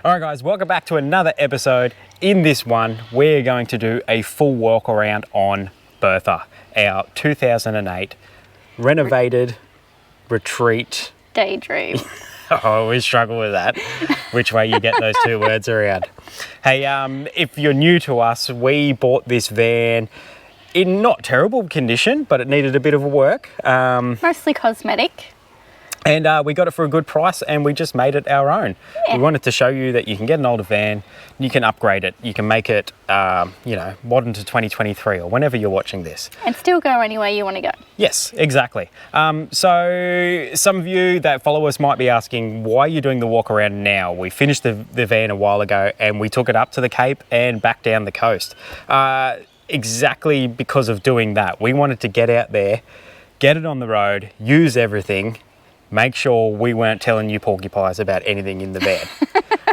All right guys, welcome back to another episode. In this one, we're going to do a full walk around on Bertha, our 2008 renovated Retreat Daydream. Oh, we struggle with that. Which way you get those two words around. Hey, if you're new to us, we bought this van in not terrible condition, but it needed a bit of work. Mostly cosmetic. And we got it for a good price and we just made it our own. Yeah. We wanted to show you that you can get an older van, you can upgrade it, you can make it, you know, modern to 2023 or whenever you're watching this. And still go anywhere you want to go. Yes, exactly. So some of you that follow us might be asking, why are you doing the walk around now? We finished the van a while ago and we took it up to the Cape and back down the coast. Exactly because of doing that. We wanted to get out there, get it on the road, use everything, make sure we weren't telling you porcupines about anything in the van.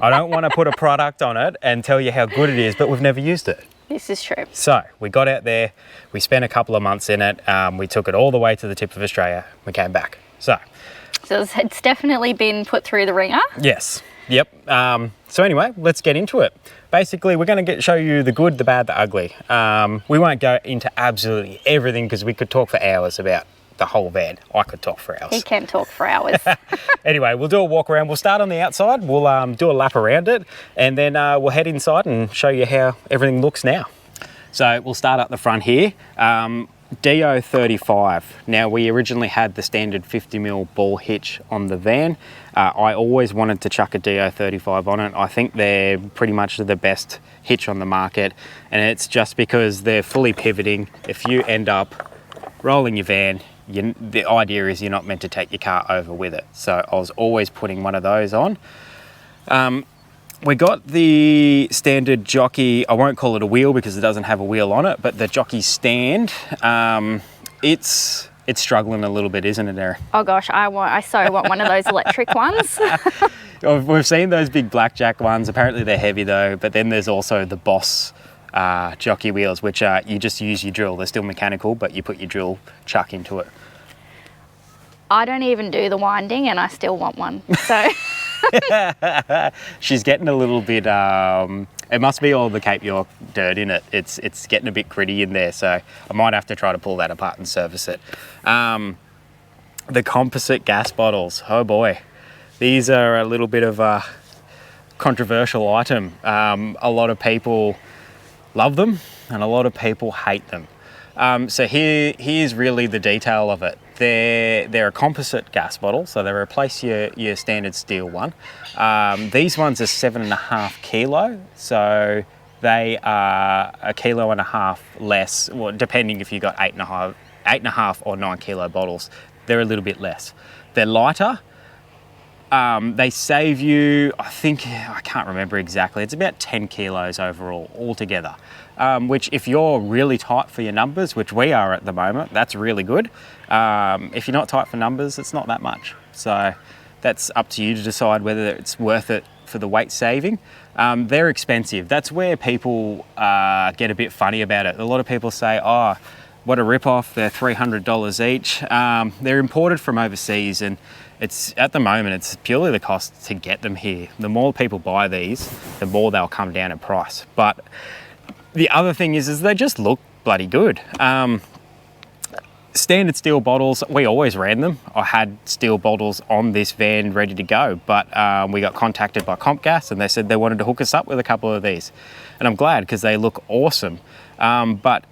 I don't want to put a product on it and tell you how good it is, but we've never used it. This is true. So we got out there, we spent a couple of months in it, we took it all the way to the tip of Australia, we came back. So it's definitely been put through the ringer. Yes, yep. So anyway, let's get into it. Basically, we're going to show you the good, the bad, the ugly. We won't go into absolutely everything because we could talk for hours about the whole van. I could talk for hours. He can talk for hours. Anyway, we'll do a walk around. We'll start on the outside. We'll do a lap around it and then we'll head inside and show you how everything looks now. So we'll start up the front here. DO35. Now we originally had the standard 50mm ball hitch on the van. I always wanted to chuck a DO35 on it. I think they're pretty much the best hitch on the market and it's just because they're fully pivoting. If you end up rolling your van, the idea is you're not meant to take your car over with it. So I was always putting one of those on. We got the standard jockey, I won't call it a wheel because it doesn't have a wheel on it, but the jockey stand, it's struggling a little bit, isn't it, Erin? Oh gosh, I so want one of those electric ones. We've seen those big blackjack ones. Apparently they're heavy though, but then there's also the Boss jockey wheels, which you just use your drill. They're still mechanical, but you put your drill chuck into it. I don't even do the winding and I still want one, so. She's getting a little bit, it must be all the Cape York dirt in it. It's getting a bit gritty in there, so I might have to try to pull that apart and service it. The composite gas bottles, oh boy. These are a little bit of a controversial item. A lot of people love them and a lot of people hate them. So here's really the detail of it. They're a composite gas bottle, so they replace your standard steel one. These ones are 7.5 kilo, so they are 1.5 kilos less, well, depending if you got 8.5 or 9 kilo bottles. They're a little bit less. They're lighter. They save you, I can't remember exactly, it's about 10 kilos overall, altogether. Which if you're really tight for your numbers, which we are at the moment, that's really good. If you're not tight for numbers, it's not that much. So that's up to you to decide whether it's worth it for the weight saving. They're expensive. That's where people get a bit funny about it. A lot of people say, oh, what a rip-off, they're $300 each. They're imported from overseas and at the moment, it's purely the cost to get them here. The more people buy these, the more they'll come down in price. But the other thing is they just look bloody good. Standard steel bottles, we always ran them. I had steel bottles on this van ready to go, but we got contacted by Compgas and they said they wanted to hook us up with a couple of these. And I'm glad because they look awesome. But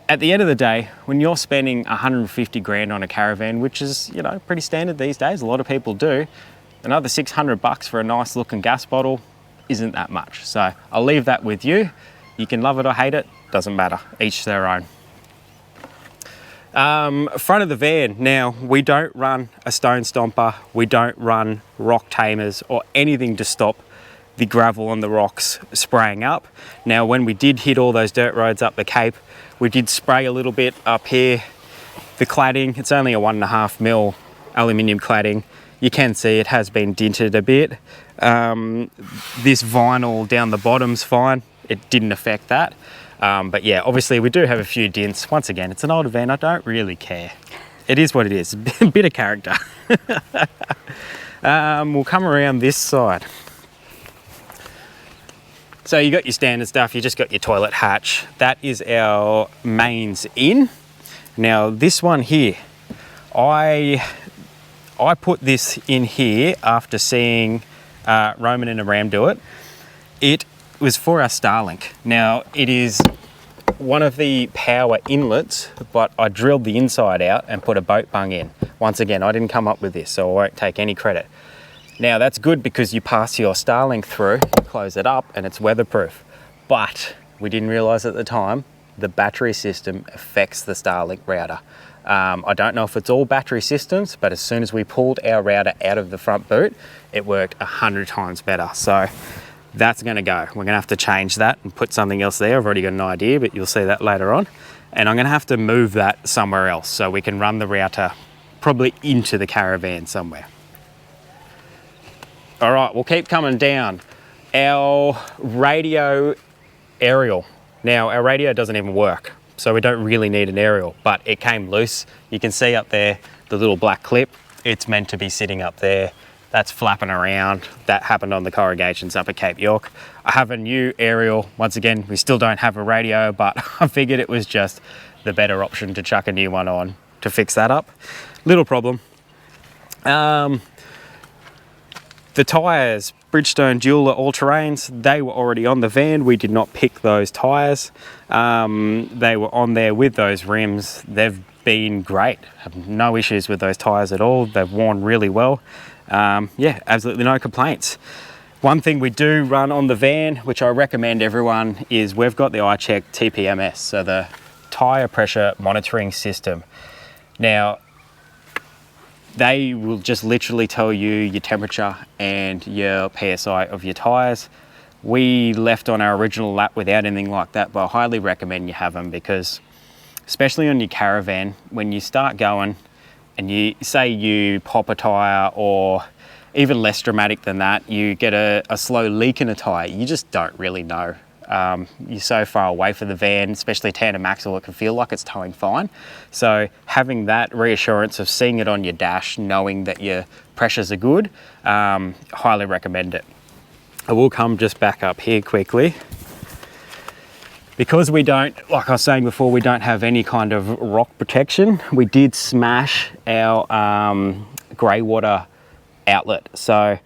at the end of the day, when you're spending 150 grand on a caravan, which is, you know, pretty standard these days, a lot of people do, another 600 bucks for a nice looking gas bottle isn't that much. So I'll leave that with you. You can love it or hate it, doesn't matter, each their own. Front of the van, now we don't run a stone stomper, we don't run rock tamers or anything to stop the gravel on the rocks spraying up. Now when we did hit all those dirt roads up the Cape, we did spray a little bit up here. The cladding, it's only a 1.5mm aluminium cladding. You can see it has been dinted a bit. This vinyl down the bottom's fine. It didn't affect that. But yeah, obviously we do have a few dents. Once again, it's an older van, I don't really care. It is what it is, a bit of character. We'll come around this side. So you got your standard stuff, you just got your toilet hatch. That is our mains in. Now this one here, I put this in here after seeing Roman and Aram do it. It was for our Starlink. Now it is one of the power inlets, but I drilled the inside out and put a boat bung in. Once again, I didn't come up with this, so I won't take any credit. Now that's good because you pass your Starlink through, close it up, and it's weatherproof. But we didn't realize at the time, the battery system affects the Starlink router. I don't know if it's all battery systems, but as soon as we pulled our router out of the front boot, it worked 100 times better. So that's gonna go. We're gonna have to change that and put something else there. I've already got an idea, but you'll see that later on. And I'm gonna have to move that somewhere else so we can run the router probably into the caravan somewhere. All right, we'll keep coming down. Our radio aerial. Now, our radio doesn't even work, so we don't really need an aerial, but it came loose. You can see up there, the little black clip. It's meant to be sitting up there. That's flapping around. That happened on the corrugations up at Cape York. I have a new aerial. Once again, we still don't have a radio, but I figured it was just the better option to chuck a new one on to fix that up. Little problem. The tyres, Bridgestone Dueler all-terrains, they were already on the van. We did not pick those tyres. They were on there with those rims. They've been great. Have no issues with those tyres at all. They've worn really well. Yeah, absolutely no complaints. One thing we do run on the van, which I recommend everyone, is we've got the iCheck TPMS, so the tyre pressure monitoring system. Now, they will just literally tell you your temperature and your PSI of your tyres. We left on our original lap without anything like that, but I highly recommend you have them because, especially on your caravan, when you start going and you say you pop a tyre, or even less dramatic than that, you get a slow leak in a tyre, you just don't really know. You're so far away from the van, especially tandem axle, it can feel like it's towing fine. So having that reassurance of seeing it on your dash, knowing that your pressures are good, highly recommend it. I will come just back up here quickly. Because we don't, like I was saying before, we don't have any kind of rock protection, we did smash our grey water outlet. So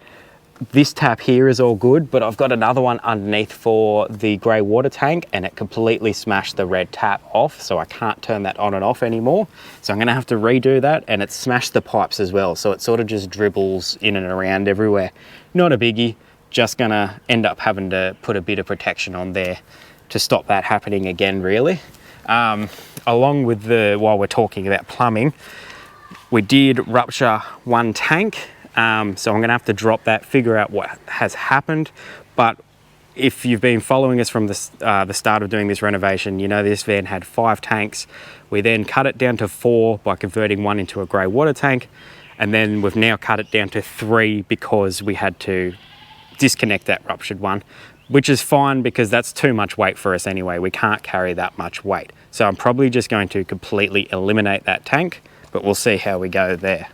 this tap here is all good, but I've got another one underneath for the grey water tank, and it completely smashed the red tap off, so I can't turn that on and off anymore. So I'm gonna have to redo that, and it smashed the pipes as well, so it sort of just dribbles in and around everywhere. Not a biggie, just gonna end up having to put a bit of protection on there to stop that happening again, really. Along with while we're talking about plumbing, we did rupture one tank. So I'm gonna have to drop that, figure out what has happened. But if you've been following us from the start of doing this renovation, you know this van had 5 tanks. We then cut it down to 4 by converting one into a grey water tank. And then we've now cut it down to 3 because we had to disconnect that ruptured one, which is fine because that's too much weight for us anyway. We can't carry that much weight. So I'm probably just going to completely eliminate that tank, but we'll see how we go there.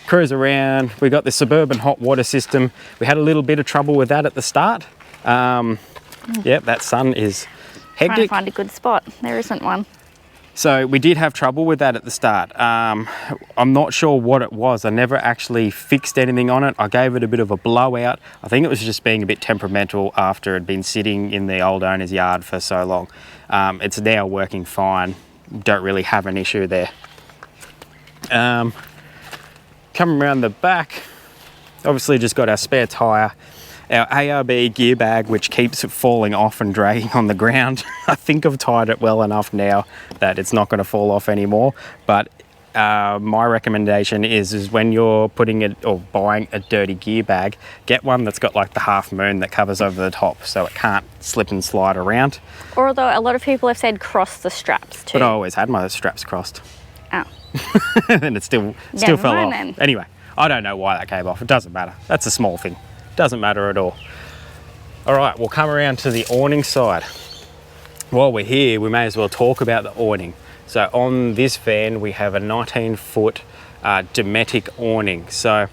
Cruise around, we got the Suburban hot water system. We had a little bit of trouble with that at the start. Yep, that sun is hectic. Trying to find a good spot, there isn't one. So we did have trouble with that at the start. I'm not sure what it was. I never actually fixed anything on it. I gave it a bit of a blowout. I think it was just being a bit temperamental after it had been sitting in the old owner's yard for so long. It's now working fine. Don't really have an issue there. Coming around the back, obviously just got our spare tyre, our ARB gear bag, which keeps falling off and dragging on the ground. I think I've tied it well enough now that it's not going to fall off anymore. But my recommendation is when you're putting it or buying a dirty gear bag, get one that's got like the half moon that covers over the top so it can't slip and slide around. Or although a lot of people have said cross the straps too. But I always had my straps crossed. Oh. And it still fell off. Then. Anyway, I don't know why that came off. It doesn't matter. That's a small thing. Doesn't matter at all. All right, we'll come around to the awning side. While we're here, we may as well talk about the awning. So on this van, we have a 19-foot Dometic awning. So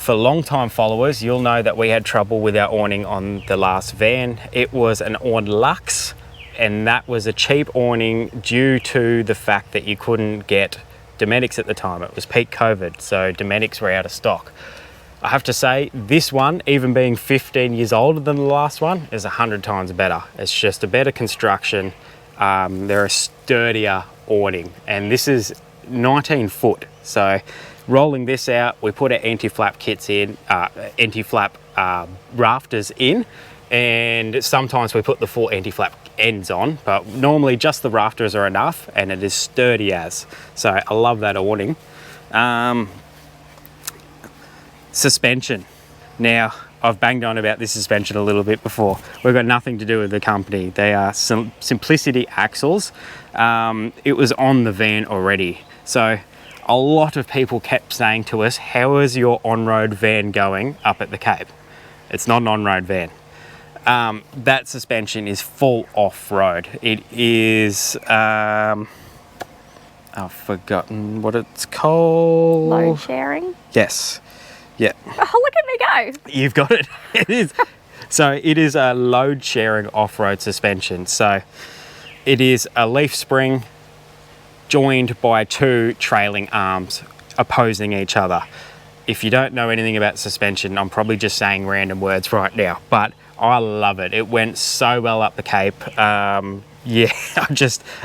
For long-time followers, you'll know that we had trouble with our awning on the last van. It was an Awn Luxe, and that was a cheap awning due to the fact that you couldn't get Domestics at the time. It was peak COVID, so Domestics were out of stock. I have to say, this one, even being 15 years older than the last one, is 100 times better. It's just a better construction. They're a sturdier awning, and this is 19 foot. So rolling this out, we put our anti-flap kits in, anti-flap rafters in, and sometimes we put the full anti-flap ends on, but normally just the rafters are enough, and it is sturdy as. So I love that awning. Suspension. Now, I've banged on about this suspension a little bit before. We've got nothing to do with the company. They are Simplicity axles. It was on the van already. So a lot of people kept saying to us, how is your on-road van going up at the Cape? It's not an on-road van. That suspension is full off-road. It is, I've forgotten what it's called. Load sharing? Yes. Yeah. Oh, look at me go. You've got it. It is. So it is a load sharing off-road suspension. So it is a leaf spring joined by two trailing arms opposing each other. If you don't know anything about suspension, I'm probably just saying random words right now, but I love it. It went so well up the Cape. Yeah,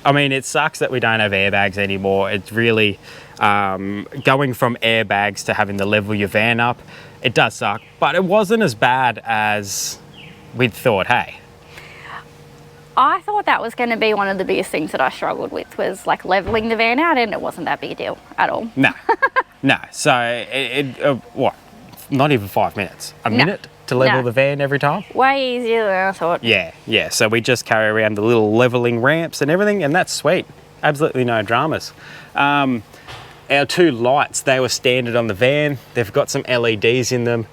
I mean, it sucks that we don't have airbags anymore. It's really going from airbags to having to level your van up. It does suck, but it wasn't as bad as we'd thought, hey? I thought that was going to be one of the biggest things that I struggled with, was like leveling the van out, and it wasn't that big a deal at all. No, no. So what? Not even 5 minutes. A minute to level the van every time? Way easier than I thought. Yeah, yeah. So we just carry around the little leveling ramps and everything, and that's sweet. Absolutely no dramas. Our two lights, they were standard on the van. They've got some LEDs in them.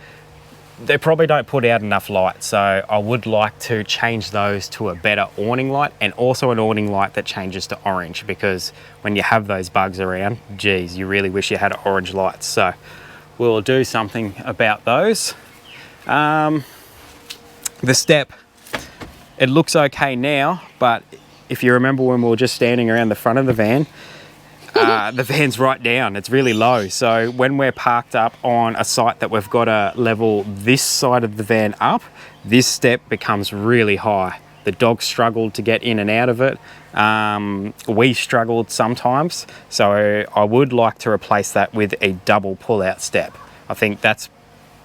They probably don't put out enough light, so I would like to change those to a better awning light, and also an awning light that changes to orange, because when you have those bugs around, geez, you really wish you had orange lights. So we'll do something about those. The step, it looks okay now, but if you remember when we were just standing around the front of the van, the van's right down, it's really low. So when we're parked up on a site that we've got to level this side of the van up, this step becomes really high. The dogs struggled to get in and out of it. We struggled sometimes. So I would like to replace that with a double pull-out step. I think that's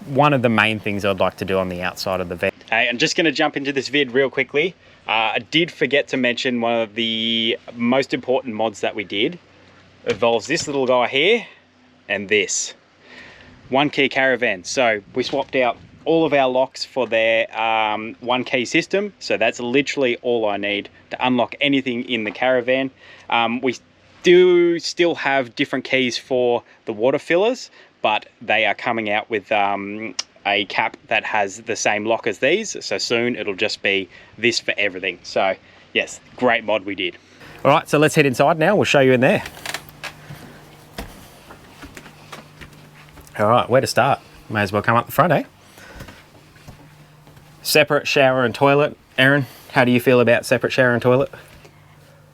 one of the main things I'd like to do on the outside of the van. Hey, I'm just going to jump into this vid real quickly. I did forget to mention one of the most important mods that we did. Involves this little guy here and this. One key caravan. So we swapped out all of our locks for their one key system. So that's literally all I need to unlock anything in the caravan. We do still have different keys for the water fillers, but they are coming out with a cap that has the same lock as these. So soon it'll just be this for everything. So yes, great mod we did. All right, so let's head inside now. We'll show you in there. All right, where to start? May as well come up the front, eh? Separate shower and toilet. Erin, how do you feel about separate shower and toilet?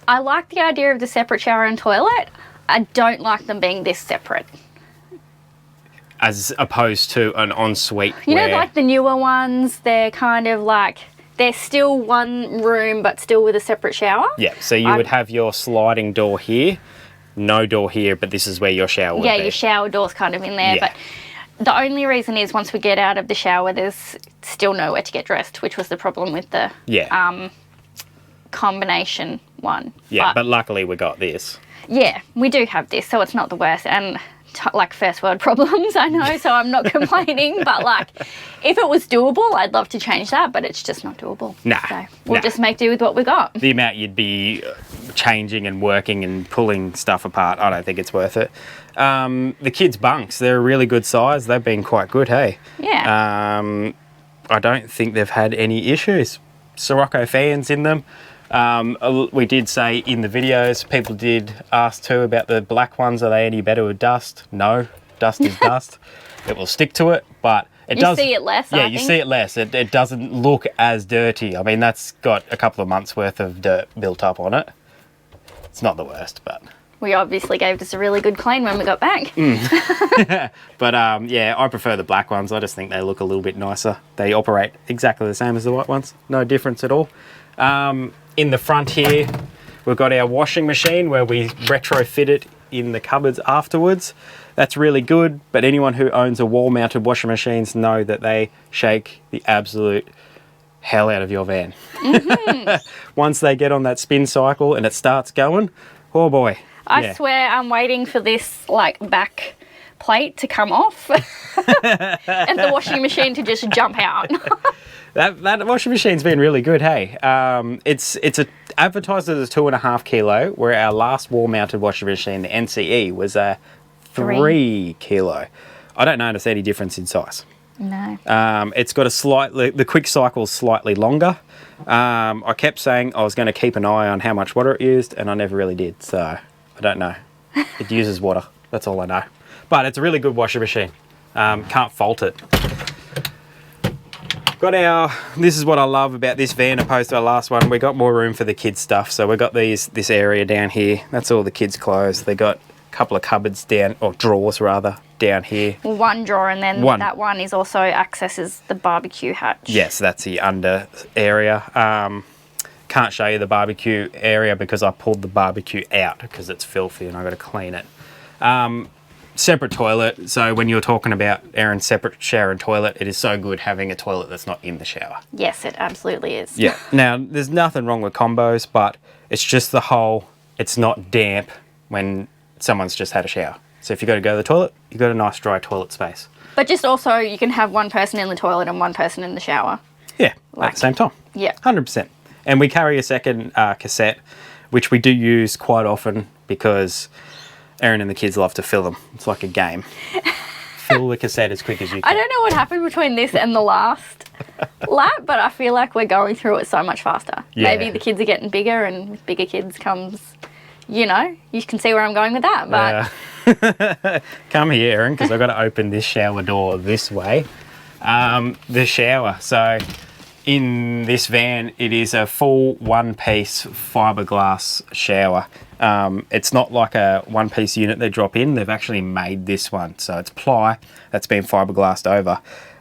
I like the idea of the separate shower and toilet. I don't like them being this separate. As opposed to an ensuite. You know, like the newer ones, they're kind of like, they're still one room, but still with a separate shower. Yeah, so you would have your sliding door here, no door here, but this is where your shower would be. Yeah, your shower door's kind of in there, Yeah. but the only reason is once we get out of the shower, there's still nowhere to get dressed, which was the problem with the combination one. Yeah, but luckily we got this. Yeah, we do have this, so it's not the worst. And like first world problems, I know, so I'm not complaining. But like, if it was doable, I'd love to change that, but it's just not doable. Nah, so we'll just make do with what we got. The amount you'd be changing and working and pulling stuff apart, I don't think it's worth it. The kids' bunks, they're a really good size. They've been quite good, hey? Yeah. I don't think they've had any issues. Sirocco fans in them. We did say in the videos, people did ask too about the black ones, are they any better with dust? No, dust is dust. it will stick to it, but it You see it less, Yeah, I you think. see it less. It doesn't look as dirty. I mean, that's got a couple of months worth of dirt built up on it. It's not the worst, but... We obviously gave this a really good clean when we got back. But yeah, I prefer the black ones. I just think they look a little bit nicer. They operate exactly the same as the white ones. No difference at all. In the front here, we've got our washing machine where we retrofit it in the cupboards afterwards. That's really good, but anyone who owns a wall-mounted washing machines know that they shake the absolute hell out of your van. Once they get on that spin cycle and it starts going, oh boy. I swear I'm waiting for this like back plate to come off and the washing machine to just jump out. That washing machine's been really good, hey. It's advertised as a 2.5 kilo, where our last wall-mounted washing machine, the NCE, was a 3 kilo. I don't notice any difference in size. No. It's got the quick cycle's slightly longer. I kept saying I was going to keep an eye on how much water it used, and I never really did, so I don't know. It uses water, that's all I know. But it's a really good washing machine. Can't fault it. This is what I love about this van opposed to our last one. We got more room for the kids' stuff, so we got this area down here. That's all the kids' clothes. They got a couple of cupboards down, or drawers rather, down here. One drawer, and then that one is also accesses the barbecue hatch. Yes, that's the under area. Can't show you the barbecue area because I pulled the barbecue out because it's filthy and I've got to clean it. Separate toilet. So when you're talking about Aaron's separate shower and toilet, it is so good having a toilet that's not in the shower. Yes, it absolutely is. Yeah. Now, there's nothing wrong with combos, but it's just it's not damp when someone's just had a shower. So if you got to go to the toilet, you've got a nice dry toilet space. But just also, you can have one person in the toilet and one person in the shower. Yeah, at the same time. Yeah. 100%. And we carry a second cassette, which we do use quite often because Aaron and the kids love to fill them. It's like a game. Fill the cassette as quick as you can. I don't know what happened between this and the last lap, but I feel like we're going through it so much faster. Yeah. Maybe the kids are getting bigger, and with bigger kids comes, you can see where I'm going with that. But Come here, Aaron, because I've got to open this shower door this way. The shower. So in this van, it is a full one-piece fiberglass shower. It's not like a one-piece unit they drop in. They've actually made this one. So it's ply that's been fiberglassed over.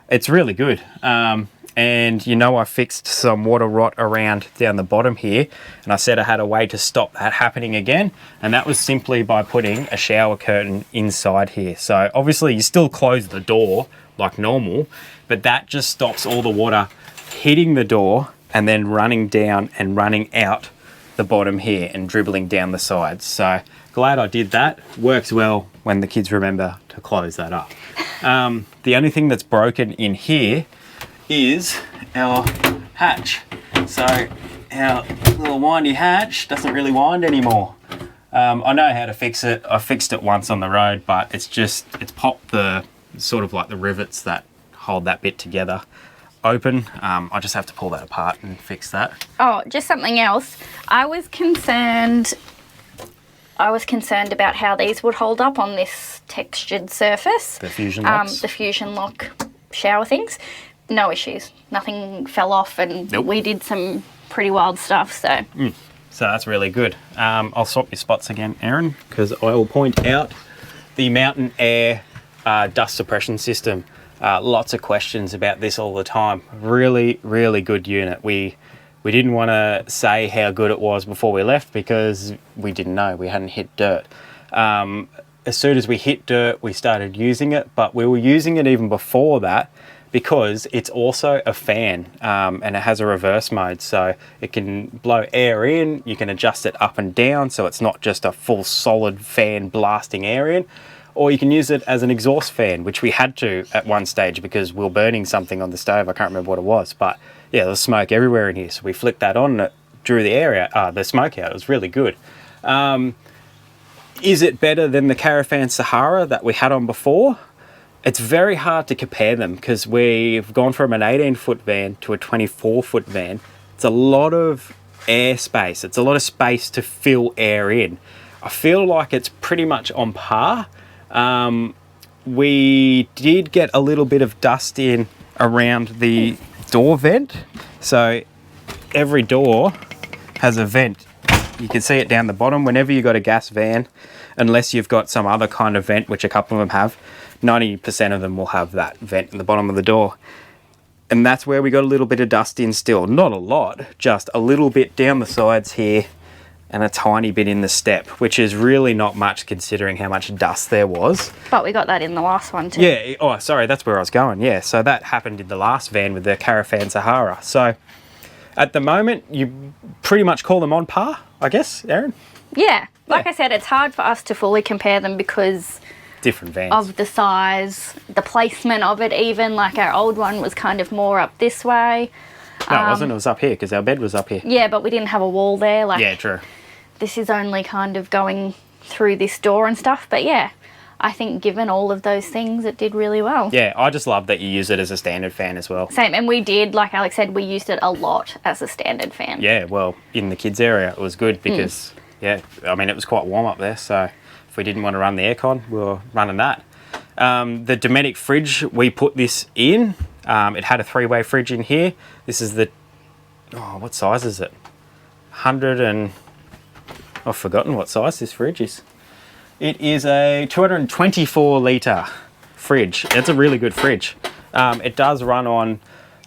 It's really good. And I fixed some water rot around down the bottom here, and I said I had a way to stop that happening again, and that was simply by putting a shower curtain inside here. So obviously you still close the door like normal, but that just stops all the water hitting the door and then running down and running out the bottom here and dribbling down the sides. So glad I did that. Works well when the kids remember to close that up. The only thing that's broken in here is our hatch. So our little windy hatch doesn't really wind anymore. I know how to fix it. I fixed it once on the road, but it's popped the sort of like the rivets that hold that bit together open. I just have to pull that apart and fix that. Oh, just something else. I was concerned about how these would hold up on this textured surface. The fusion locks. The fusion lock shower things. No issues. Nothing fell off, and Nope. We did some pretty wild stuff. So So that's really good. I'll swap your spots again, Aaron, because I will point out the Mountain Air dust suppression system. Lots of questions about this all the time. Really, really good unit. We didn't want to say how good it was before we left because we didn't know. We hadn't hit dirt. As soon as we hit dirt, we started using it, but we were using it even before that because it's also a fan, and it has a reverse mode, so it can blow air in. You can adjust it up and down, so it's not just a full solid fan blasting air in. Or you can use it as an exhaust fan, which we had to at one stage because we were burning something on the stove. I can't remember what it was, but yeah, there was smoke everywhere in here. So we flicked that on and it drew the smoke out. It was really good. Is it better than the Caravan Sahara that we had on before? It's very hard to compare them because we've gone from an 18-foot van to a 24-foot van. It's a lot of air space. It's a lot of space to fill air in. I feel like it's pretty much on par. we did get a little bit of dust in around the door vent. So every door has a vent. You can see it down the bottom. Whenever you've got a gas van, unless you've got some other kind of vent, which a couple of them have, 90% of them will have that vent in the bottom of the door. And that's where we got a little bit of dust in still. Not a lot, just a little bit down the sides here and a tiny bit in the step, which is really not much considering how much dust there was. But we got that in the last one too. Yeah, oh, sorry, that's where I was going. Yeah, so that happened in the last van with the Caravan Sahara. So at the moment, you pretty much call them on par, I guess, Erin? Yeah. Like I said, it's hard for us to fully compare them because different vans. Of the size, the placement of it even. Like our old one was kind of more up this way. No, it wasn't. It was up here because our bed was up here. Yeah, but we didn't have a wall there. Like, yeah, true. This is only kind of going through this door and stuff. But yeah, I think given all of those things, it did really well. Yeah, I just love that you use it as a standard fan as well. Same, and we did, like Alex said, we used it a lot as a standard fan. Yeah, well, in the kids' area, it was good because, yeah, I mean, it was quite warm up there. So if we didn't want to run the aircon, we were running that. The Dometic fridge, we put this in. It had a 3-way fridge in here. This is the, what size is it? 100 and, I've forgotten what size this fridge is. It is a 224 litre fridge. It's a really good fridge. It does run on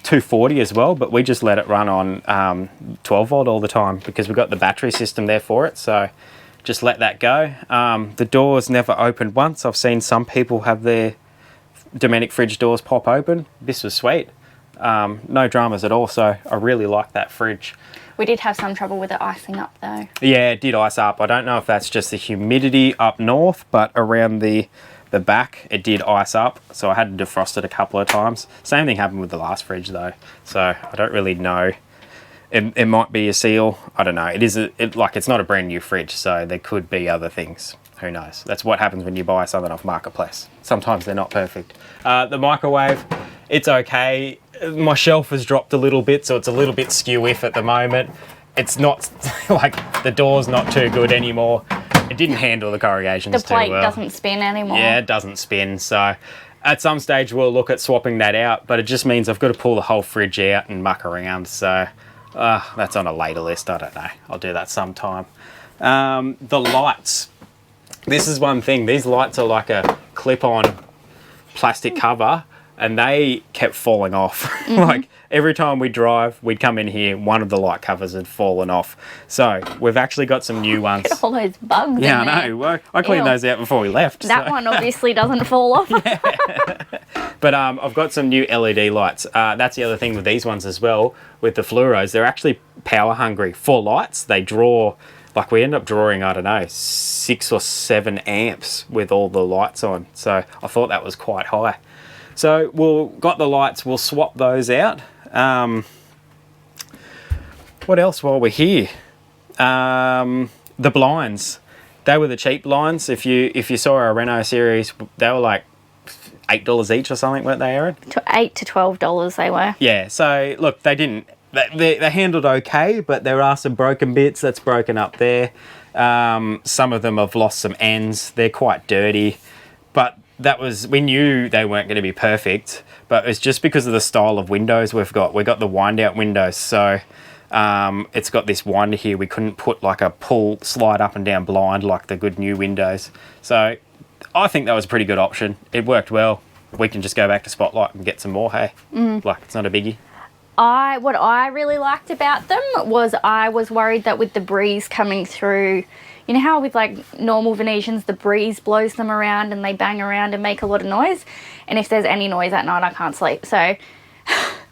240 as well, but we just let it run on 12 volt all the time because we've got the battery system there for it. So just let that go. The doors never opened once. I've seen some people have their Dometic fridge doors pop open. This was sweet. No dramas at all. So I really like that fridge. We did have some trouble with it icing up though. Yeah, it did ice up. I don't know if that's just the humidity up north, but around the back it did ice up. So I had to defrost it a couple of times. Same thing happened with the last fridge though. So I don't really know. It might be a seal. I don't know. It's not a brand new fridge, so there could be other things. Who knows? That's what happens when you buy something off Marketplace. Sometimes they're not perfect. The microwave, it's okay. My shelf has dropped a little bit, so it's a little bit skew-if at the moment. It's not, like, the door's not too good anymore. It didn't handle the corrugations too well. The plate doesn't spin anymore. Yeah, it doesn't spin, so at some stage we'll look at swapping that out, but it just means I've got to pull the whole fridge out and muck around, so that's on a later list. I don't know. I'll do that sometime. The lights. This is one thing. These lights are like a clip-on plastic cover, and they kept falling off. Mm-hmm. Like every time we drive, we'd come in here, one of the light covers had fallen off. So we've actually got some new ones. Look at all those bugs. Yeah, in there. I know. I cleaned those out before we left. That one obviously doesn't fall off. Yeah. But I've got some new LED lights. That's the other thing with these ones as well. With the fluoros, they're actually power hungry for lights. They draw. Like we end up drawing, I don't know, 6 or 7 amps with all the lights on. So I thought that was quite high. So got the lights, we'll swap those out. What else while we're here? The blinds. They were the cheap blinds. If you saw our Reno series, they were like $8 each or something, weren't they, Erin? $8 to $12 they were. Yeah, so look, they handled okay, but there are some broken bits that's broken up there. Some of them have lost some ends. They're quite dirty, but we knew they weren't going to be perfect, but it's just because of the style of windows we've got. We got the wind out windows, so it's got this winder here. We couldn't put like a slide up and down blind like the good new windows. So I think that was a pretty good option. It worked well. We can just go back to Spotlight and get some more, hey? Like, it's not a biggie. What I really liked about them was I was worried that with the breeze coming through, you know how with like normal Venetians, the breeze blows them around and they bang around and make a lot of noise. And if there's any noise at night, I can't sleep. So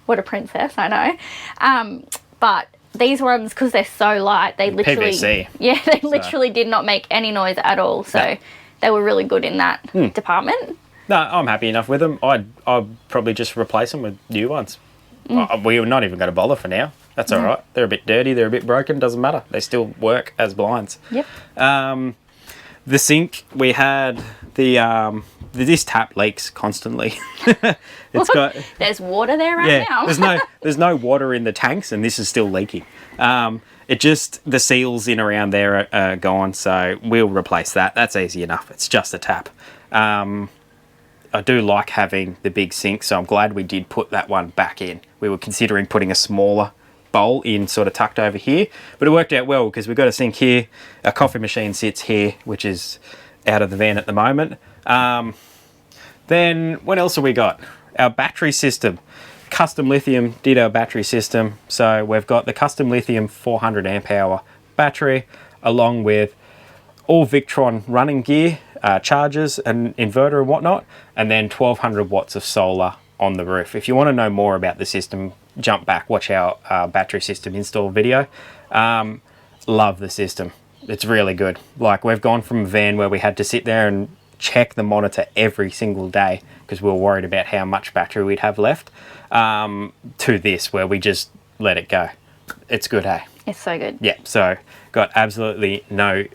what a princess, I know. But these ones, because they're so light, they literally... PVC. Yeah, they literally did not make any noise at all. So they were really good in that department. No, I'm happy enough with them. I'd probably just replace them with new ones. We're not even going to bother for now. That's all right. They're a bit dirty. They're a bit broken. Doesn't matter. They still work as blinds. Yep. The sink, we had this tap leaks constantly. There's water there now. there's no water in the tanks, and this is still leaking. The seals in around there are gone, so we'll replace that. That's easy enough. It's just a tap. I do like having the big sink, so I'm glad we did put that one back in. We were considering putting a smaller bowl in, sort of tucked over here, but it worked out well because we've got a sink here, our coffee machine sits here, which is out of the van at the moment. Then what else have we got? Our battery system. Custom Lithium did our battery system, so we've got the Custom Lithium 400 amp hour battery along with all Victron running gear, chargers and inverter and whatnot, and then 1200 watts of solar on the roof. If you want to know more about the system, jump back, watch our battery system install video. Love the system. It's really good. Like, we've gone from a van where we had to sit there and check the monitor every single day because we were worried about how much battery we'd have left, to this where we just let it go. It's good, hey? It's so good. Yeah, so got absolutely no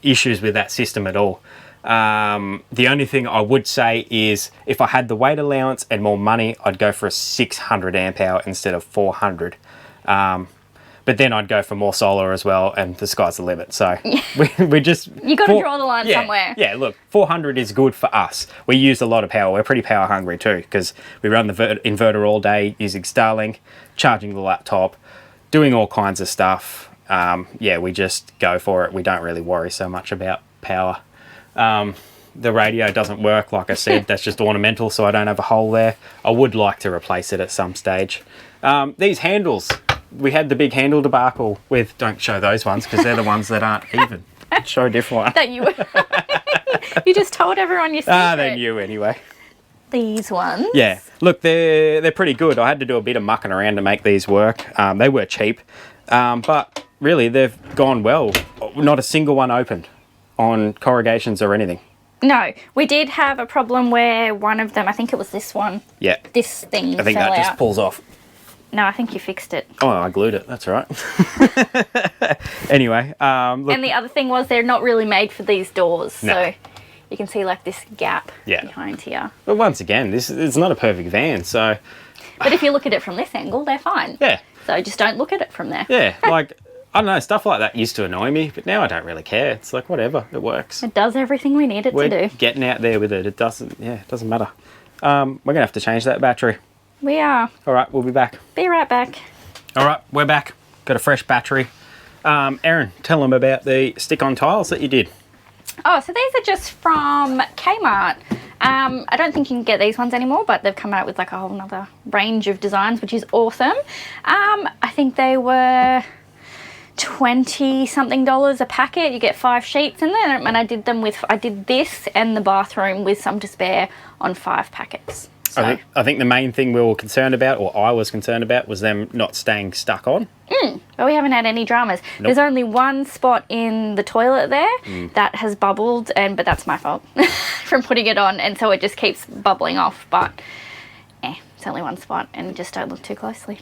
issues with that system at all. The only thing I would say is if I had the weight allowance and more money, I'd go for a 600 amp hour instead of 400. But then I'd go for more solar as well, and the sky's the limit. So we just... You got to draw the line somewhere. Yeah, look, 400 is good for us. We use a lot of power. We're pretty power hungry too, because we run the inverter all day using Starlink, charging the laptop, doing all kinds of stuff. Yeah, we just go for it. We don't really worry so much about power. The radio doesn't work, like I said. That's just ornamental, so I don't have a hole there. I would like to replace it at some stage. These handles, we had the big handle debacle with, don't show those ones because they're the ones that aren't even. Show a different one. That you you just told everyone your secret. They knew anyway. These ones. Yeah, look, they're pretty good. I had to do a bit of mucking around to make these work. They were cheap, but really they've gone well. Not a single one opened on corrugations or anything. No, we did have a problem where one of them, I think it was this one. Yeah. This thing I think fell that just out. pulls off. No, I think you fixed it. Oh, I glued it. That's all right. Anyway, look. And the other thing was they're not really made for these doors, so you can see like this gap behind here. But once again, it's not a perfect van, so... But if you look at it from this angle, they're fine. Yeah. So just don't look at it from there. Yeah, like, I don't know, stuff like that used to annoy me, but now I don't really care. It's like, whatever, it works. It does everything we need it to do. We're getting out there with it. It doesn't matter. We're going to have to change that battery. We are. All right, we'll be back. Be right back. All right, we're back. Got a fresh battery. Erin, tell them about the stick-on tiles that you did. Oh, so these are just from Kmart. I don't think you can get these ones anymore, but they've come out with like a whole nother range of designs, which is awesome. I think they were $20-something a packet. You get 5 sheets in there, and I did this and the bathroom with some to spare on 5 packets. So. I think the main thing we were concerned about, or I was concerned about, was them not staying stuck on. But we haven't had any dramas. Nope. There's only one spot in the toilet there that has bubbled, but that's my fault from putting it on, and so it just keeps bubbling off. But it's only one spot, and just don't look too closely.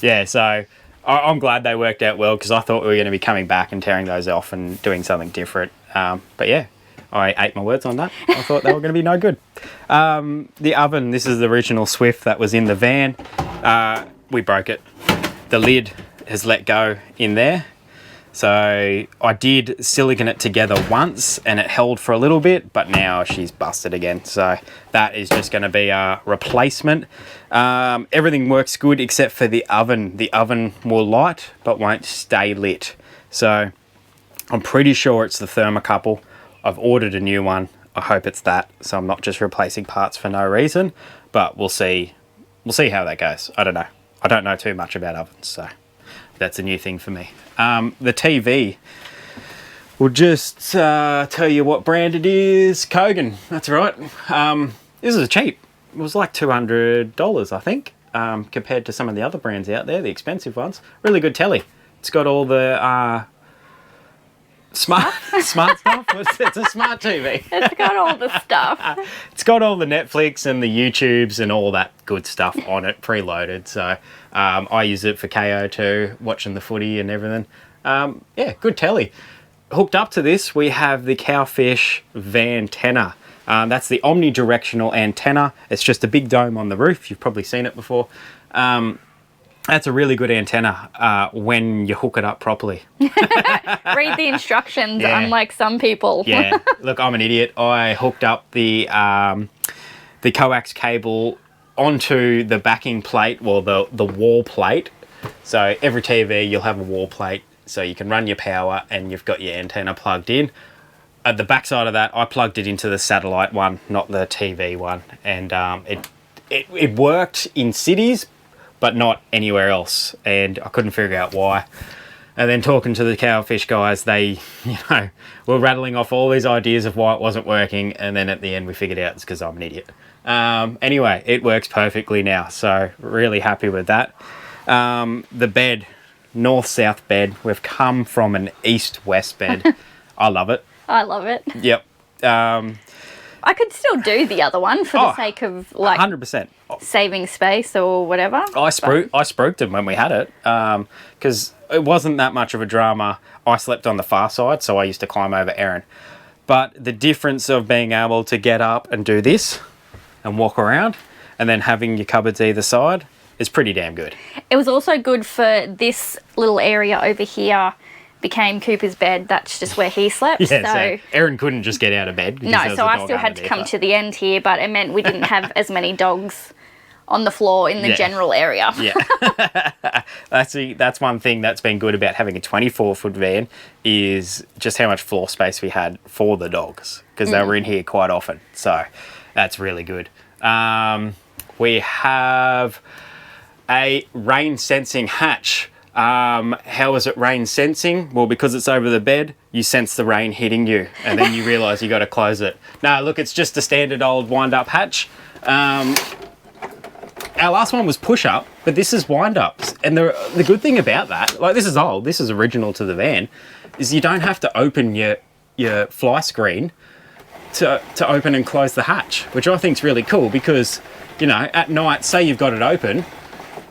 Yeah, so I'm glad they worked out well, because I thought we were going to be coming back and tearing those off and doing something different. But yeah, I ate my words on that. I thought they were going to be no good. The oven, this is the original Swift that was in the van. We broke it. The lid has let go in there. So I did silicone it together once and it held for a little bit, but now she's busted again. So that is just going to be a replacement. Everything works good except for the oven. The oven will light but won't stay lit. So I'm pretty sure it's the thermocouple. I've ordered a new one. I hope it's that, so I'm not just replacing parts for no reason, but we'll see. We'll see how that goes. I don't know. I don't know too much about ovens, so that's a new thing for me. The TV, we'll just tell you what brand it is. Kogan, that's right. This is cheap. It was like $200, I think, compared to some of the other brands out there, the expensive ones. Really good telly. It's got all the smart stuff. It's a smart TV. It's got all the stuff. It's got all the Netflix and the YouTubes and all that good stuff on it, preloaded. So I use it for KO too, watching the footy and everything. Yeah, good telly. Hooked up to this, we have the Cowfish van antenna. That's the omnidirectional antenna. It's just a big dome on the roof. You've probably seen it before. That's a really good antenna when you hook it up properly. Read the instructions, Yeah. unlike some people. Yeah, look, I'm an idiot. I hooked up the coax cable onto the backing plate, well, the wall plate. So every TV, you'll have a wall plate, so you can run your power and you've got your antenna plugged in. At the backside of that, I plugged it into the satellite one, not the TV one, and it worked in cities, but not anywhere else, and I couldn't figure out why. And then talking to the Cowfish guys, they, were rattling off all these ideas of why it wasn't working, and then at the end we figured out it's because I'm an idiot. Anyway, it works perfectly now, so really happy with that. The bed, north-south bed, we've come from an east-west bed. I love it. I love it. Yep. I could still do the other one for the sake of 100%. saving space or whatever. I spruiked them when we had it because it wasn't that much of a drama. I slept on the far side, so I used to climb over Erin. But the difference of being able to get up and do this and walk around and then having your cupboards either side is pretty damn good. It was also good for this little area over here became Cooper's bed. That's just where he slept. Yeah, so Erin couldn't just get out of bed. No, so I still had to come to the end here, but it meant we didn't have as many dogs on the floor in the general area. Yeah. That's one thing that's been good about having a 24-foot van is just how much floor space we had for the dogs, because they were in here quite often. So that's really good. We have a rain sensing hatch. How is it rain sensing? Well, because it's over the bed, you sense the rain hitting you, and then you realise you got to close it. No, look, it's just a standard old wind-up hatch. Our last one was push-up, but this is wind-ups. And the good thing about that, like this is old, this is original to the van, is you don't have to open your fly screen to open and close the hatch, which I think is really cool because, at night, say you've got it open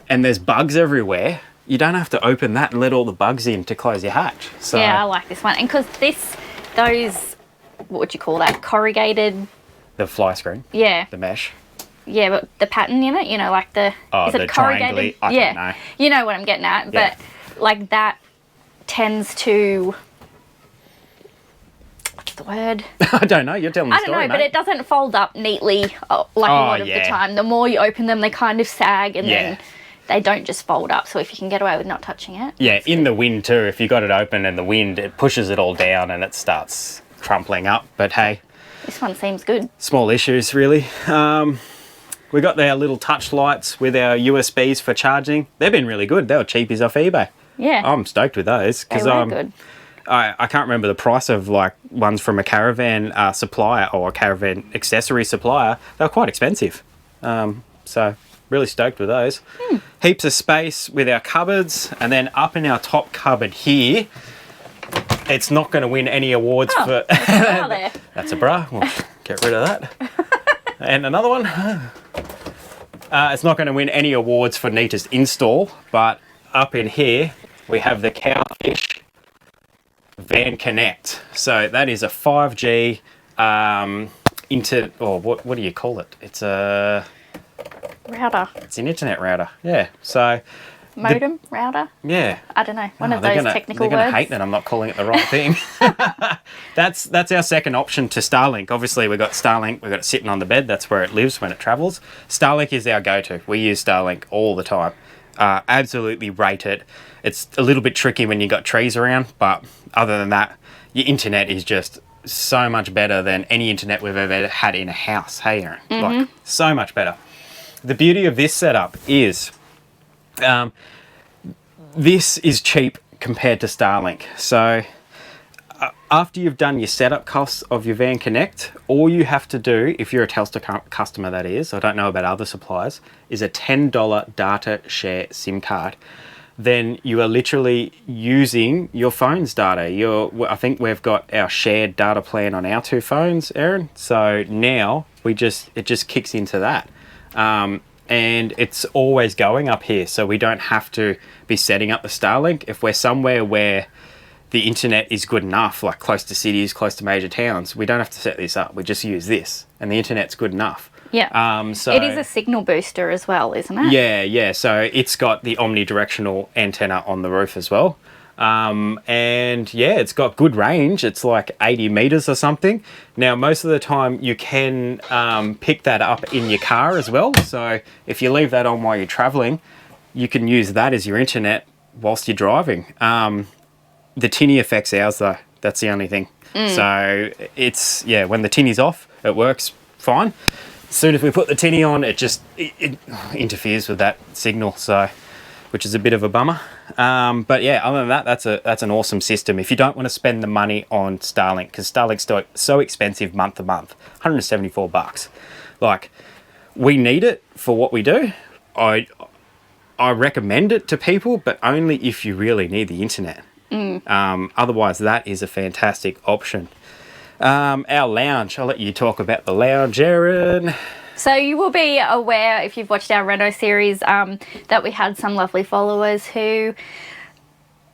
and there's bugs everywhere, you don't have to open that and let all the bugs in to close your hatch. So yeah, I like this one. And because those, what would you call that, corrugated? The fly screen. Yeah. The mesh. Yeah, but the pattern in it, like the... Oh, is it the corrugated? I don't know. You know what I'm getting at. Yeah. But, like, that tends to... What's the word? I don't know. You're telling the I don't story, know, but mate. it doesn't fold up neatly a lot of the time. The more you open them, they kind of sag and then they don't just fold up. So if you can get away with not touching it. Yeah, in the wind too. If you got it open and the wind, it pushes it all down and it starts crumpling up. But hey, this one seems good. small issues really. We got our little touch lights with our USBs for charging. They've been really good. They were cheapies off eBay. Yeah. I'm stoked with those They were good. I can't remember the price of like ones from a caravan supplier or a caravan accessory supplier. They were quite expensive. So really stoked with those. Heaps of space with our cupboards, and then up in our top cupboard here, it's not going to win any awards for... There. That's a bra. We'll get rid of that. And another one. It's not going to win any awards for neatest install, but up in here we have the Cowfish Van Connect. So that is a 5G what do you call it? It's a... Router. It's an internet router, yeah. So Modem? Router? yeah. I don't know. One of those technical They're going words. to hate that I'm not calling it the right thing. That's our second option to Starlink. Obviously, we've got Starlink. We've got it sitting on the bed. That's where it lives when it travels. Starlink is our go-to. We use Starlink all the time. Absolutely rate it. It's a little bit tricky when you got trees around, but other than that, your internet is just so much better than any internet we've ever had in a house. Hey, Erin? Like, so much better. The beauty of this setup is this is cheap compared to Starlink. So after you've done your setup costs of your Van Connect, all you have to do, if you're a Telstra customer that is, I don't know about other suppliers, is a $10 data share SIM card. Then you are literally using your phone's data. I think we've got our shared data plan on our two phones, Erin. So now it just kicks into that. And it's always going up here, so we don't have to be setting up the Starlink. If we're somewhere where the internet is good enough, like close to cities, close to major towns, we don't have to set this up. We just use this, and the internet's good enough. Yeah. So it is a signal booster as well, isn't it? Yeah. So it's got the omnidirectional antenna on the roof as well. And yeah, it's got good range. It's like 80 meters or something. Now, most of the time you can pick that up in your car as well. So if you leave that on while you're traveling, you can use that as your internet whilst you're driving. The tinny affects ours though. That's the only thing. So it's, yeah, when the tinny's off, it works fine. Soon as we put the tinny on, it interferes with that signal. So, which is a bit of a bummer. But yeah, other than that, that's an awesome system. If you don't want to spend the money on Starlink, because Starlink's so expensive month to month, $174. Like, we need it for what we do. I recommend it to people, but only if you really need the internet. Otherwise, that is a fantastic option. Our lounge, I'll let you talk about the lounge, Erin. So you will be aware, if you've watched our Reno series, that we had some lovely followers who,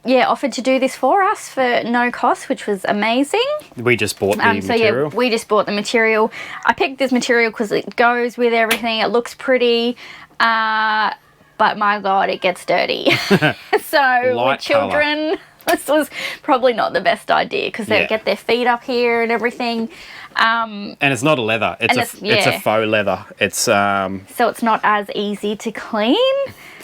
offered to do this for us for no cost, which was amazing. We just bought the material. Yeah, we just bought the material. I picked this material because it goes with everything. It looks pretty, but my God, it gets dirty. So with children, this was probably not the best idea because they get their feet up here and everything. And it's not a leather. It's a faux leather. It's so it's not as easy to clean.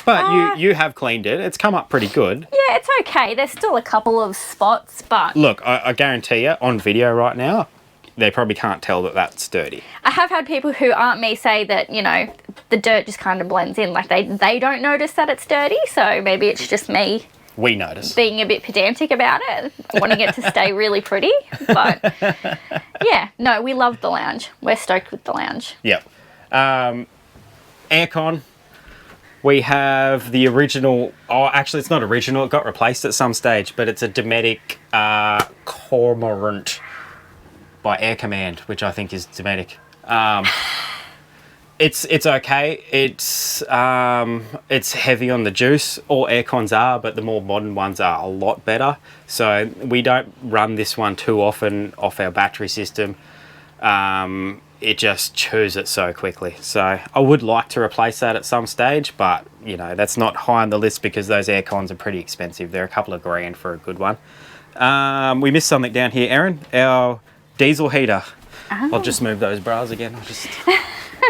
But you have cleaned it. It's come up pretty good. Yeah, it's okay. There's still a couple of spots, but look, I guarantee you, on video right now, they probably can't tell that that's dirty. I have had people who aren't me say that, you know, the dirt just kind of blends in. Like they don't notice that it's dirty. So maybe it's just me. We notice. Being a bit pedantic about it, wanting it to stay really pretty. But yeah, no, we love the lounge. We're stoked with the lounge. Yep. Aircon. We have the original. Oh, actually, it's not original. It got replaced at some stage, but it's a Dometic Cormorant by Air Command, which I think is Dometic. It's okay. It's heavy on the juice. All aircons are, but the more modern ones are a lot better. So we don't run this one too often off our battery system. It just chews it so quickly. So I would like to replace that at some stage, but you know, that's not high on the list because those aircons are pretty expensive. They're a couple of grand for a good one. We missed something down here, Erin. Our diesel heater. Oh. I'll just move those bras again. I'll just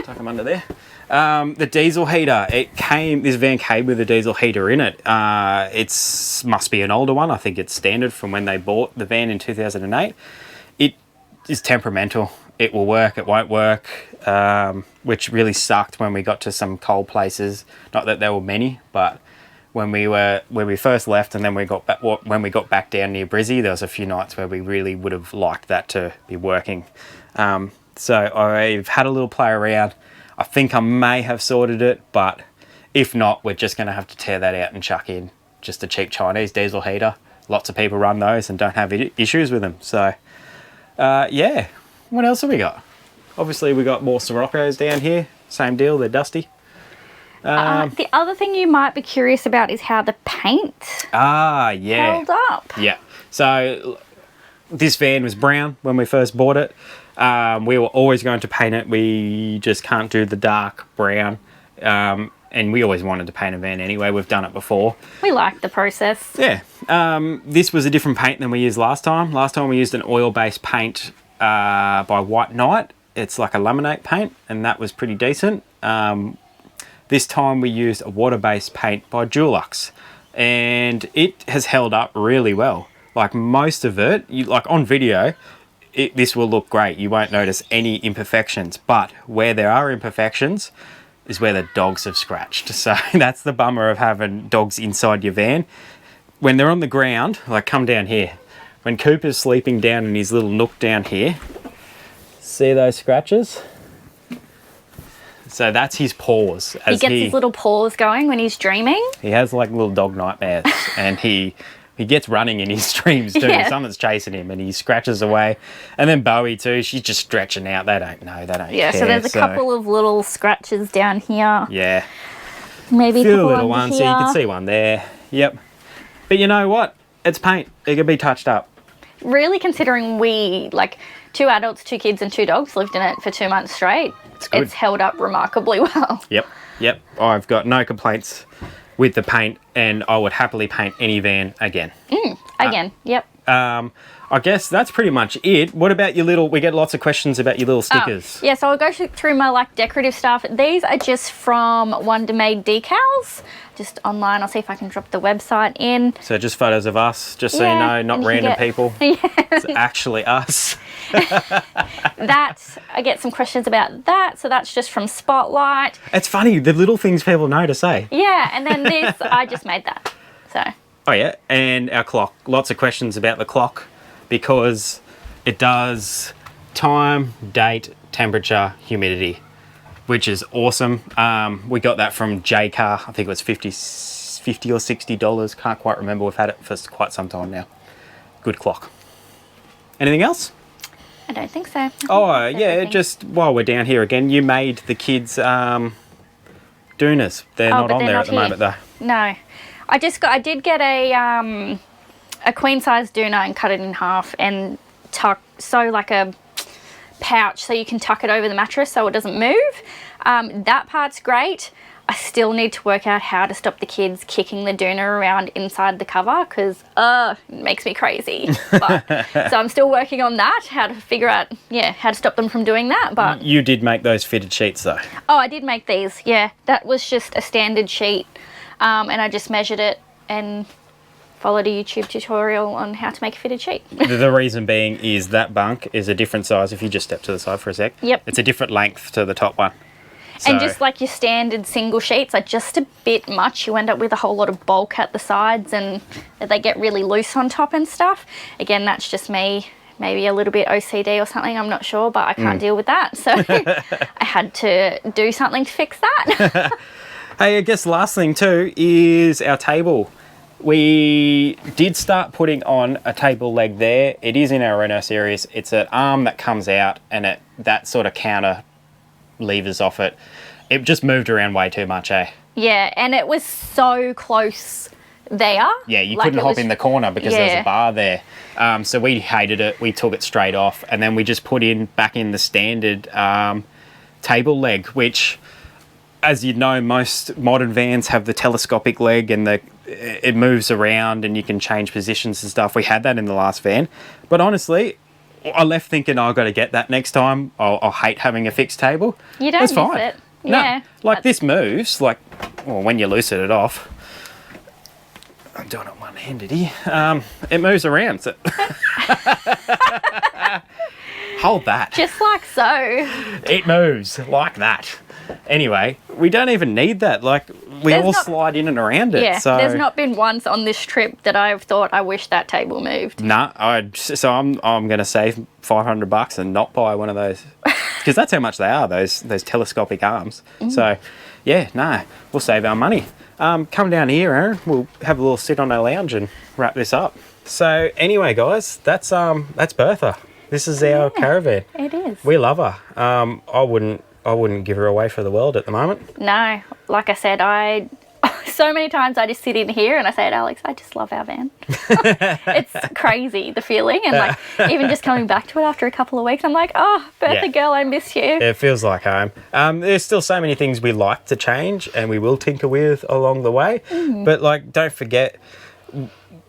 tuck them under there. The diesel heater, this van came with a diesel heater in it. It must be an older one. I think it's standard from when they bought the van in 2008. It is temperamental. It will work, it won't work, which really sucked when we got to some cold places. Not that there were many, but when we first left and then when we got back down near Brizzy, there was a few nights where we really would have liked that to be working. So I've had a little play around. I think I may have sorted it, but if not, we're just going to have to tear that out and chuck in just a cheap Chinese diesel heater. Lots of people run those and don't have issues with them. So, yeah. What else have we got? Obviously, we got more Siroccos down here. Same deal, they're dusty. The other thing you might be curious about is how the paint held up. Yeah. So this van was brown when we first bought it. We were always going to paint it. We just can't do the dark brown. And we always wanted to paint a van anyway. We've done it before. We like the process. Yeah. This was a different paint than we used last time. Last time we used an oil-based paint by White Knight. It's like a laminate paint, and that was pretty decent. This time we used a water-based paint by Dulux, and it has held up really well. Like most of it, like on video, this will look great. You won't notice any imperfections, but where there are imperfections is where the dogs have scratched. So that's the bummer of having dogs inside your van. When they're on the ground, like come down here. When Cooper's sleeping down in his little nook down here, see those scratches? So that's his paws. He gets his little paws going when he's dreaming. He has like little dog nightmares and he gets running in his dreams too. Yeah. Someone's chasing him and he scratches away. And then Bowie too, she's just stretching out. They don't know, they don't care. So there's a couple of little scratches down here. Yeah. Maybe a couple little ones, so you can see one there. Yep. But you know what? It's paint. It can be touched up. Really considering we, like, 2 adults, 2 kids and 2 dogs lived in it for 2 months straight. It's held up remarkably well. Yep. I've got no complaints with the paint, and I would happily paint any van again. Yep. I guess that's pretty much it. What about your little, we get lots of questions about your little stickers. Yeah, so I'll go through my like decorative stuff. These are just from Wonder Made decals, just online. I'll see if I can drop the website in. So just photos of us, just so you know, not random people. It's actually us. I get some questions about that. So that's just from Spotlight. It's funny, the little things people know to say. Yeah, and then this, I just made that. So. Oh yeah, and our clock. Lots of questions about the clock because it does time, date, temperature, humidity, which is awesome. We got that from J-Car. I think it was $50 or $60. Can't quite remember. We've had it for quite some time now. Good clock. Anything else? I don't think so. Oh yeah, just while we're down here again, you made the kids Doonas. They're not on there at the moment though. No. I did get a queen size doona and cut it in half and sew like a pouch so you can tuck it over the mattress so it doesn't move. That part's great. I still need to work out how to stop the kids kicking the doona around inside the cover because it makes me crazy. So I'm still working on that, how to figure out, how to stop them from doing that. But you did make those fitted sheets though. Oh, I did make these. Yeah, that was just a standard sheet. And I just measured it and followed a YouTube tutorial on how to make a fitted sheet. The reason being is that bunk is a different size. If you just step to the side for a sec. Yep. It's a different length to the top one. So, and just like your standard single sheets are just a bit much. You end up with a whole lot of bulk at the sides and they get really loose on top and stuff. Again, that's just me. Maybe a little bit OCD or something, I'm not sure, but I can't deal with that. So I had to do something to fix that. Hey, I guess last thing too is our table. We did start putting on a table leg there. It is in our Reno series. It's an arm that comes out and that sort of counter levers off it. It just moved around way too much, eh? Yeah, and it was so close there. Yeah, you couldn't hop in the corner because there's a bar there. So we hated it. We took it straight off and then we just put back in the standard table leg, which, as you know, most modern vans have the telescopic leg and it moves around and you can change positions and stuff. We had that in the last van. But honestly, I left thinking, I've got to get that next time. I'll hate having a fixed table. You don't miss it. No, this moves, when you loosen it off. I'm doing it one-handed here. It moves around. So hold that. Just like so. It moves like that. Anyway, we don't even need that. We slide in and around it. Yeah, so there's not been once on this trip that I've thought I wish that table moved. Nah, I'm going to save $500 and not buy one of those because that's how much they are. Those telescopic arms. So, we'll save our money. Come down here, Aaron. We'll have a little sit on our lounge and wrap this up. So anyway, guys, that's Bertha. This is our caravan. It is. We love her. I wouldn't give her away for the world at the moment. No, like I said, so many times I just sit in here and I say to Alex, I just love our van. It's crazy, the feeling. And even just coming back to it after a couple of weeks, I'm like, oh, Bertha girl, I miss you. It feels like home. There's still so many things we like to change and we will tinker with along the way. But don't forget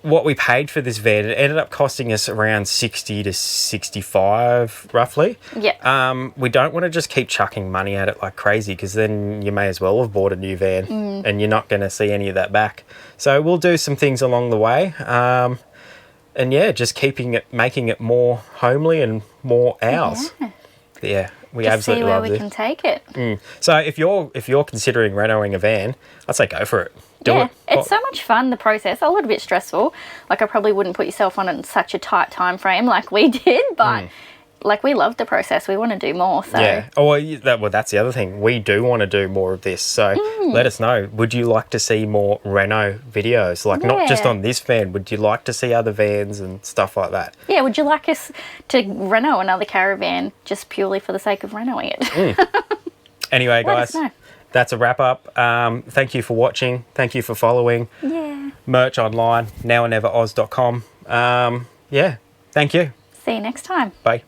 what we paid for this van. It ended up costing us around 60 to 65 roughly. Yeah. We don't want to just keep chucking money at it like crazy because then you may as well have bought a new van and you're not going to see any of that back. So we'll do some things along the way. And just making it more homely and more ours. Yeah. We just absolutely see where love we this. can take it. So if you're considering renoing a van, I'd say go for it. Do it. It's so much fun, the process. A little bit stressful. I probably wouldn't put yourself on in such a tight time frame like we did, but we love the process. We want to do more. So yeah. Oh, well, that's the other thing. We do want to do more of this. So let us know. Would you like to see more reno videos? Not just on this van. Would you like to see other vans and stuff like that? Yeah. Would you like us to reno another caravan just purely for the sake of renoing it? Anyway, guys. Let us know. That's a wrap up. Thank you for watching. Thank you for following. Yeah. Merch online, nowandneveroz.com. Thank you. See you next time. Bye.